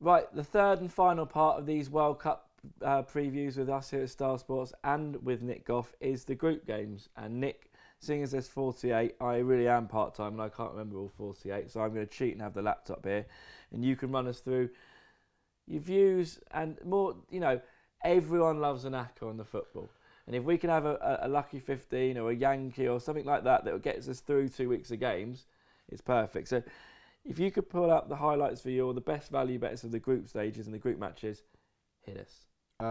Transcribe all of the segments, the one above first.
Right, the third and final part of these World Cup previews with us here at Star Sports and with Nick Goff is the group games. And Nick, seeing as there's 48, I really am part-time and I can't remember all 48, so I'm going to cheat and have the laptop here. And you can run us through your views and more, everyone loves an acca on the football. And if we can have a lucky 15 or a Yankee or something like that that gets us through 2 weeks of games, it's perfect. So if you could pull up the highlights for you or the best value bets of the group stages and the group matches, hit us.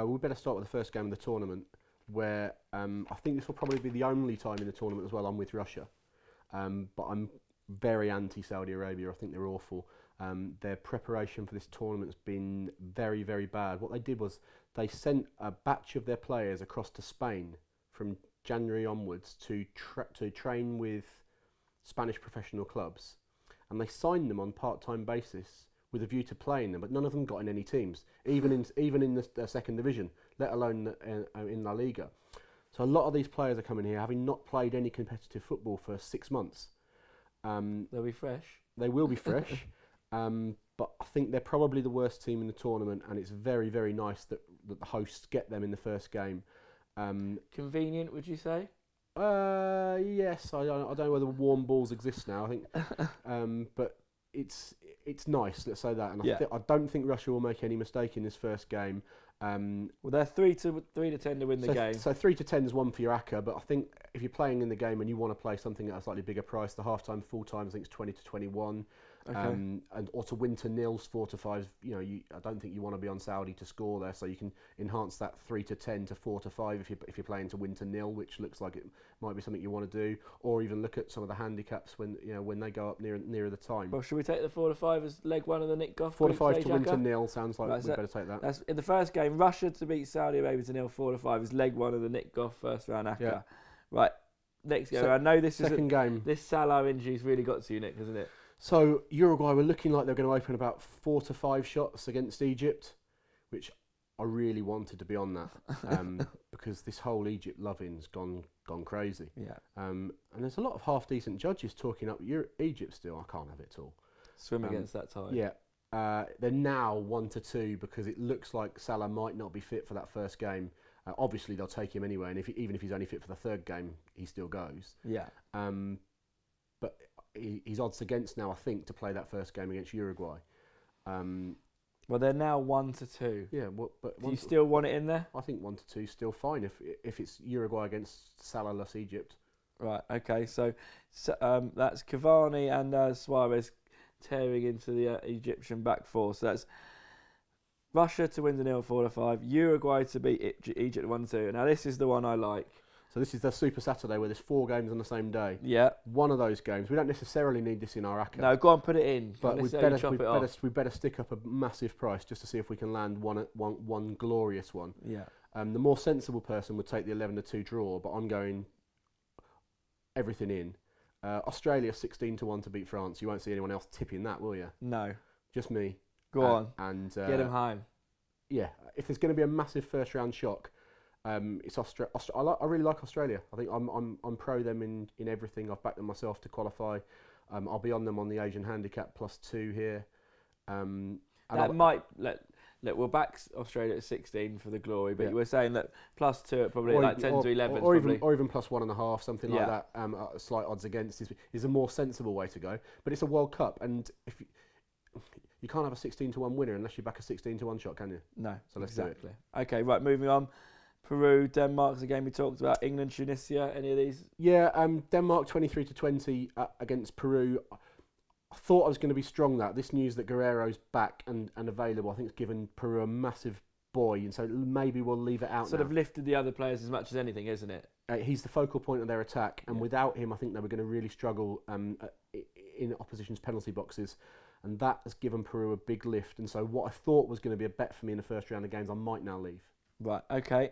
We better start with the first game of the tournament, where I think this will probably be the only time in the tournament as well I'm with Russia. But I'm very anti-Saudi Arabia. I think they're awful. Their preparation for this tournament has been very, very bad. What they did was they sent a batch of their players across to Spain from January onwards to train with Spanish professional clubs, and they signed them on part-time basis with a view to playing them, but none of them got in any teams, even in the second division, let alone in La Liga. So a lot of these players are coming here having not played any competitive football for 6 months. They'll be fresh. They will be fresh. But I think they're probably the worst team in the tournament, and it's very, very nice that the hosts get them in the first game. Convenient, would you say? Yes, I don't know whether warm balls exist now. I think, but it's nice. Let's say that, and I don't think Russia will make any mistake in this first game. Well, they're 3 to 10 to win the game. So 3 to 10 is one for your acca, but I think if you're playing in the game and you want to play something at a slightly bigger price, the half-time, full-time, I think it's 20 to 21. Okay. Or to win to nils, 4 to 5. I don't think you want to be on Saudi to score there, so you can enhance that 3 to 10 to 4 to 5 if you're playing to win to nil, which looks like it might be something you want to do. Or even look at some of the handicaps when they go up nearer the time. Well, should we take the 4 to 5 as leg one of the Nick Goff? 4 to 5 to win to nil sounds like we better take that. That's in the first game. Russia to beat Saudi Arabia to nil. 4 to 5 is leg one of the Nick Goff first round acca. Yeah. Right. Next game. I know this second game. This Salah injury's really got to you, Nick, hasn't it? So Uruguay were looking like they're going to open about 4 to 5 shots against Egypt, which I really wanted to be on that because this whole Egypt loving's gone crazy. Yeah. And there's a lot of half decent judges talking up Egypt still. I can't have it at all. Swim against that tide. Yeah. They're now 1 to 2 because it looks like Salah might not be fit for that first game. Obviously they'll take him anyway, and even if he's only fit for the third game, he still goes. Yeah. But he's odds against now, I think, to play that first game against Uruguay. Well, they're now 1 to 2. Yeah, but do you still want it in there? I think 1 to 2 is still fine if it's Uruguay against Salah-less Egypt. Right. Okay. So that's Cavani and Suarez tearing into the Egyptian back four. So that's Russia to win the nil 4 to 5. Uruguay to beat Egypt 1 2. Now this is the one I like. So this is the Super Saturday where there's 4 games on the same day. Yeah. One of those games. We don't necessarily need this in our acca. No, go on, put it in. But we better stick up a massive price just to see if we can land one glorious one. Yeah. The more sensible person would take the 11 to 2 draw, but I'm going everything in. Australia 16 to 1 to beat France. You won't see anyone else tipping that, will you? No. Just me. Go on. And get them home. Yeah. If there's going to be a massive first round shock, it's Australia. I really like Australia. I think I'm pro them in everything. I've backed them myself to qualify. I'll be on them on the Asian handicap +2 here. Look, we'll back Australia at 16 for the glory, but you were saying that +2 at probably like 10 to 11, or even +1.5, something like that. Slight odds against is a more sensible way to go. But it's a World Cup, and if you can't have a 16 to 1 winner unless you back a 16 to 1 shot, can you? No. So let's do it. Okay, right. Moving on. Peru, Denmark's a game we talked about. England, Tunisia. Any of these? Yeah, Denmark 23 to 20 against Peru. I thought I was going to be strong. This news that Guerrero's back and available, I think, has given Peru a massive buoy, and so maybe we'll leave it out. Sort of lifted the other players as much as anything, isn't it? He's the focal point of their attack, and without him, I think they were going to really struggle in opposition's penalty boxes, and that has given Peru a big lift. And so, what I thought was going to be a bet for me in the first round of games, I might now leave. Right. Okay.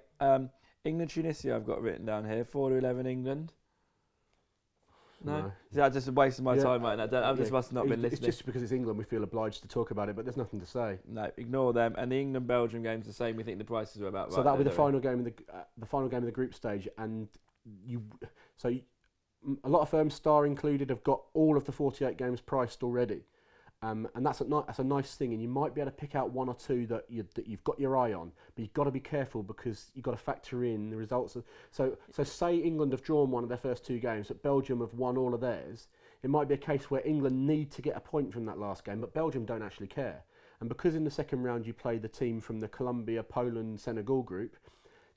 England, Tunisia. I've got written down here. 4 to 11, England. No. That's just a waste of my time right now. I just must have not been listening. It's just because it's England we feel obliged to talk about it, but there's nothing to say. No, ignore them. And the England-Belgium game's the same. We think the prices are about right. So that'll be the final game in the final game of the group stage, and a lot of firms, Star included, have got all of the 48 games priced already. And that's a nice thing, and you might be able to pick out one or two that you've got your eye on, but you've got to be careful because you've got to factor in the results. So say England have drawn one of their first 2 games, but Belgium have won all of theirs. It might be a case where England need to get a point from that last game, but Belgium don't actually care. And because in the second round you play the team from the Colombia, Poland, Senegal group,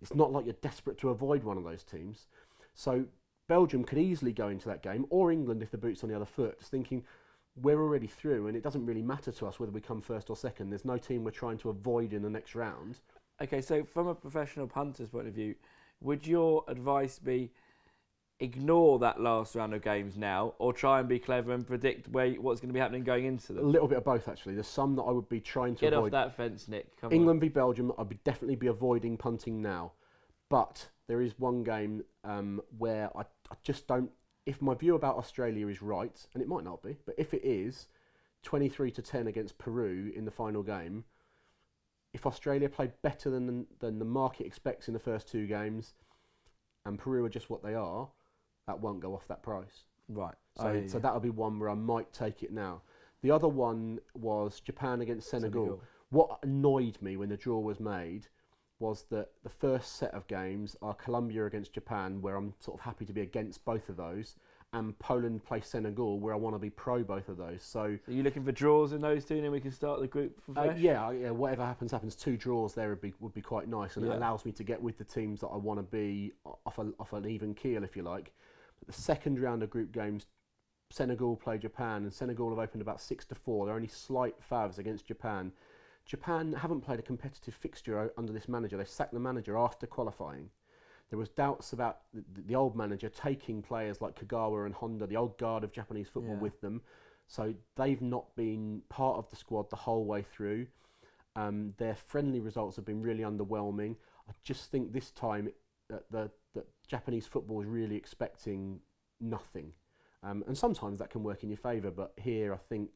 it's not like you're desperate to avoid one of those teams. So Belgium could easily go into that game, or England if the boot's on the other foot, just thinking, we're already through and it doesn't really matter to us whether we come first or second. There's no team we're trying to avoid in the next round. Okay, so from a professional punter's point of view, would your advice be ignore that last round of games now, or try and be clever and predict what's going to be happening going into them? A little bit of both, actually. There's some that I would be trying to avoid. Get off that fence, Nick. Come England on. v Belgium, I'd definitely be avoiding punting now. But there is one game where I just don't... If my view about Australia is right, and it might not be, but if it is, 23-10 against Peru in the final game, if Australia played better than the market expects in the first 2 games, and Peru are just what they are, that won't go off that price. Right. So that'll be one where I might take it now. The other one was Japan against Senegal. What annoyed me when the draw was made was that the first set of games are Colombia against Japan, where I'm sort of happy to be against both of those, and Poland play Senegal, where I want to be pro both of those. So are you looking for draws in those 2, and then we can start the group for fresh? yeah. Whatever happens. 2 draws there would be quite nice, and it allows me to get with the teams that I want to be off an even keel, if you like. But the second round of group games, Senegal play Japan, and Senegal have opened about 6-4. They're only slight favs against Japan. Japan haven't played a competitive fixture under this manager. They sacked the manager after qualifying. There was doubts about the old manager taking players like Kagawa and Honda, the old guard of Japanese football, with them. So they've not been part of the squad the whole way through. Their friendly results have been really underwhelming. I just think this time that Japanese football is really expecting nothing. And sometimes that can work in your favour, but here I think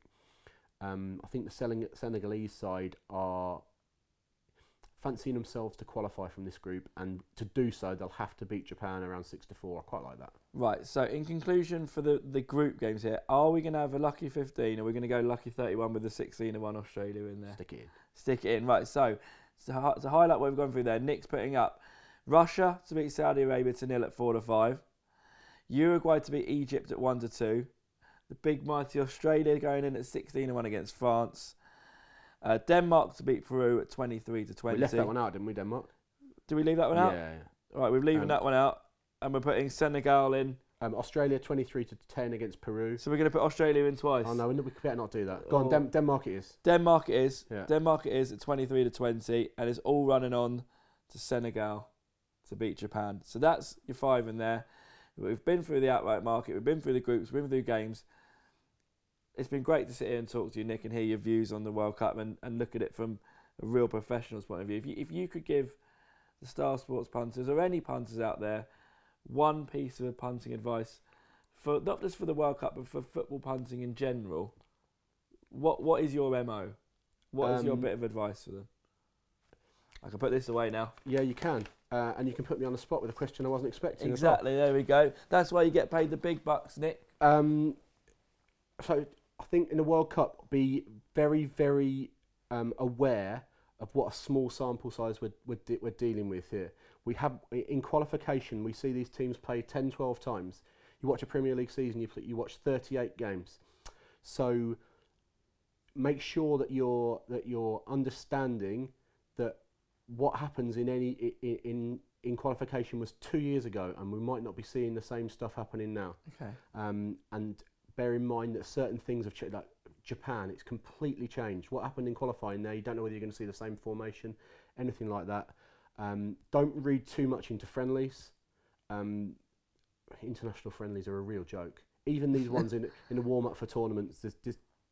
the Senegalese side are fancying themselves to qualify from this group, and to do so they'll have to beat Japan around 6-4. I quite like that. Right, so in conclusion for the group games here, are we going to have a lucky 15, or are we going to go lucky 31 with the 16-1 Australia in there? Stick it in. Stick it in. Right, so to highlight what we've gone through there, Nick's putting up Russia to beat Saudi Arabia to 0 at 4-5, Uruguay to beat Egypt at 1-2, the big mighty Australia going in at 16-1 against France, Denmark to beat Peru at 23-20. We left that one out, didn't we, Denmark? Did we leave that one out? Yeah. All right, we're leaving that one out, and we're putting Senegal in. Australia 23-10 against Peru. So we're going to put Australia in twice. Oh no, we better not do that. Go on, Denmark it is. Denmark it is. Yeah. Denmark it is at 23-20, and it's all running on to Senegal to beat Japan. So that's your 5 in there. We've been through the outright market, we've been through the groups, we've been through games. It's been great to sit here and talk to you, Nick, and hear your views on the World Cup and look at it from a real professional's point of view. If you could give the Star Sports punters, or any punters out there, one piece of punting advice, for not just for the World Cup, but for football punting in general, what is your MO? What is your bit of advice for them? I can put this away now. Yeah, you can. And you can put me on the spot with a question I wasn't expecting. Exactly, there we go. That's why you get paid the big bucks, Nick. So I think in the World Cup, be very, very aware of what a small sample size we're dealing with here. We have, in qualification, we see these teams play 10, 12 times. You watch a Premier League season, you watch 38 games. So make sure that you're understanding that what happens in qualification was 2 years ago, and we might not be seeing the same stuff happening now. Okay. And bear in mind that certain things have changed. Like Japan, it's completely changed. What happened in qualifying there, you don't know whether you're going to see the same formation, anything like that. Don't read too much into friendlies. International friendlies are a real joke. Even these ones in the warm-up for tournaments,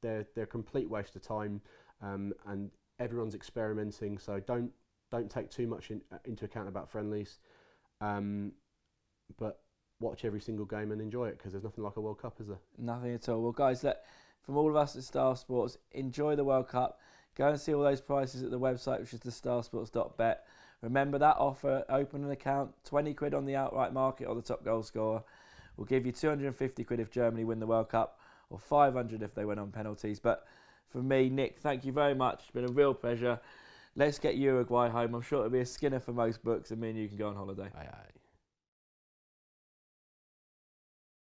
they're a complete waste of time, and everyone's experimenting. So don't take too much into account about friendlies, but watch every single game and enjoy it, because there's nothing like a World Cup, is there? Nothing at all. Well, guys, from all of us at Star Sports, enjoy the World Cup. Go and see all those prices at the website, which is the starsports.bet. Remember that offer, open an account, 20 quid on the outright market or the top goal scorer. We'll give you 250 quid if Germany win the World Cup, or 500 if they win on penalties. But From me, Nick, thank you very much. It's been a real pleasure. Let's get Uruguay home. I'm sure it'll be a skinner for most books, and me and you can go on holiday. Aye, aye.